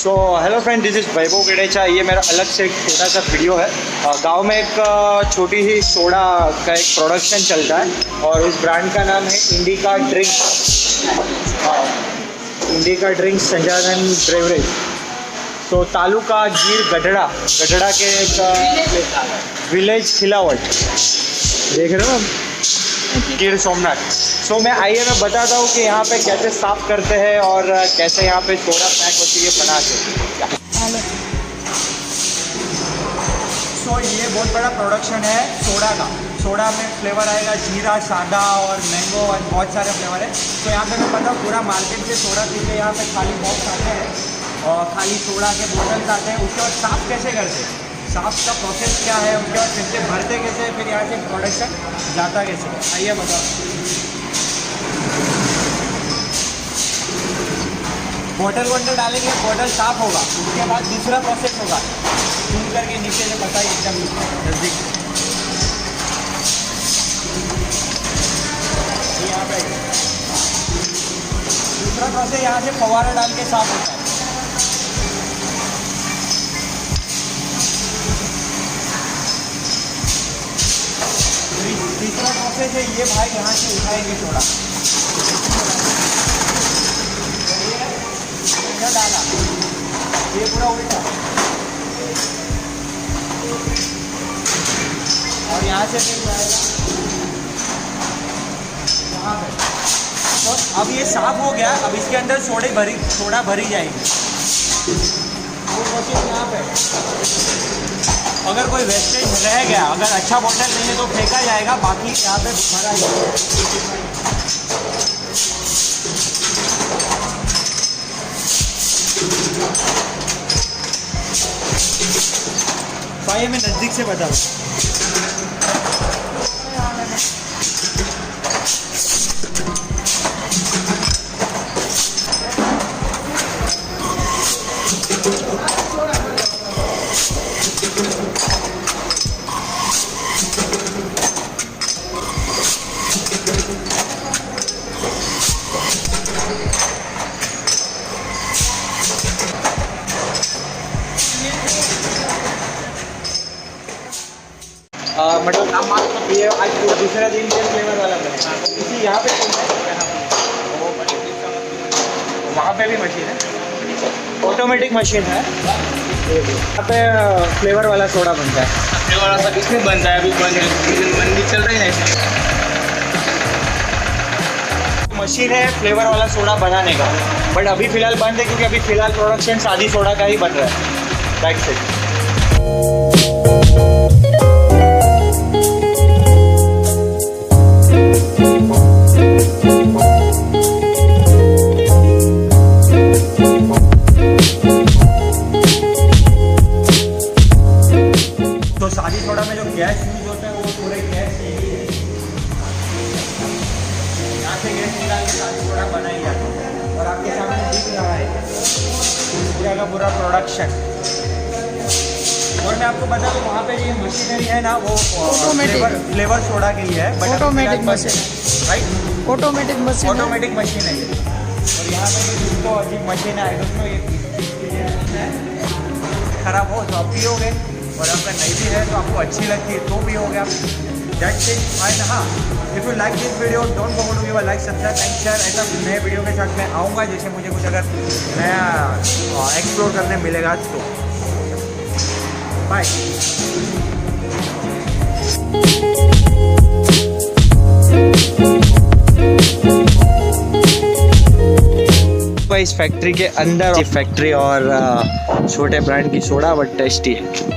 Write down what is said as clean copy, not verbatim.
So hello friend, this is Vaibhav Gadecha. ये मेरा अलग से एक छोटा सा वीडियो है। गांव में एक छोटी ही सोडा का एक प्रोडक्शन चलता है और उस ब्रांड का नाम है Indica drink. Indica drink Sanjanan beverage. तो तालुका गिर गढ़ड़ा के एक विलेज खिलावट देख रहे हो गिर सोमनाथ। सो मैं बताता हूँ कि यहाँ पे कैसे साफ़ करते हैं और कैसे यहाँ पे सोडा पैक होती है बनाते। सो ये बहुत बड़ा प्रोडक्शन है सोडा का। सोडा में फ्लेवर आएगा जीरा, सादा और मैंगो और बहुत सारे फ्लेवर है। तो यहाँ पे मैं पता पूरा मार्केट से सोडा पीते, यहाँ पे खाली बॉक्स आते हैं और खाली सोडा के बोतल्स आते हैं। उसके बाद साफ़ कैसे करते हैं, साफ़ का प्रोसेस क्या है, उसके बाद कैसे भरते कैसे, फिर यहाँ से प्रोडक्शन जाता कैसे, आइए बताओ। बॉटल डालेंगे, बॉटल साफ होगा। उसके बाद दूसरा प्रोसेस होगा, जूम करके नीचे से बताइए एकदम नज़दीक। यहाँ पे दूसरा प्रोसेस यहाँ से फव्वारा डाल के साफ होता है। तीसरा प्रोसेस है ये भाई यहाँ से उठाएंगे सोडा, डाला ये पूरा उल्टा और यहाँ से फिर जाएगा यहाँ पे। तो अब ये साफ हो गया। अब इसके अंदर सोडा भरी जाएगी। वो प्रोसेस यहाँ पे अगर कोई वेस्टेज रह गया, अगर अच्छा बॉटल नहीं है तो फेंका जाएगा, बाकी यहाँ पे भरा जाएगा। भाई मैं नज़दीक से बताऊँ, मतलब ये आज दूसरा दिन के फ्लेवर वाला बनेगा। इसी यहाँ पे वहाँ पे भी मशीन है, ऑटोमेटिक मशीन है। यहाँ पे फ्लेवर वाला सोडा बनता है। फ्लेवर वाला सब इसमें बनता है, अभी बंदी चल रही है। मशीन है फ्लेवर वाला सोडा बनाने का, बट अभी फ़िलहाल बंद है क्योंकि अभी फ़िलहाल प्रोडक्शन सादी सोडा का ही बन रहा है। That's it. तो सादी सोडा में जो गैस यूज होता है वो पूरे गैस यही है। यहाँ से गैस निकाल के सादी सोडा बनाई जाती है और आपके सामने दिख रहा है पूरा का पूरा प्रोडक्शन। और मैं आपको बता दूँ वहाँ पे ये मशीनरी है ना, वो फ्लेवर सोडा के लिए है, but automatic machine, right? Automatic machine है ये। और यहाँ पे तो अजीब मशीन है, आई डोंट नो ये खराब हो तो आप पियोगे, और अगर नहीं भी है तो आपको अच्छी लगती है तो पियोगे आप। That's it. एंड हाँ, if you like this video don't forget to give a like, subscribe and share. ऐसा नए वीडियो के साथ मैं आऊँगा, जैसे मुझे कुछ अगर नया एक्सप्लोर करने मिलेगा तो। बाय। इस फैक्ट्री के अंदर फैक्ट्री और छोटे ब्रांड की सोडा बट टेस्टी है।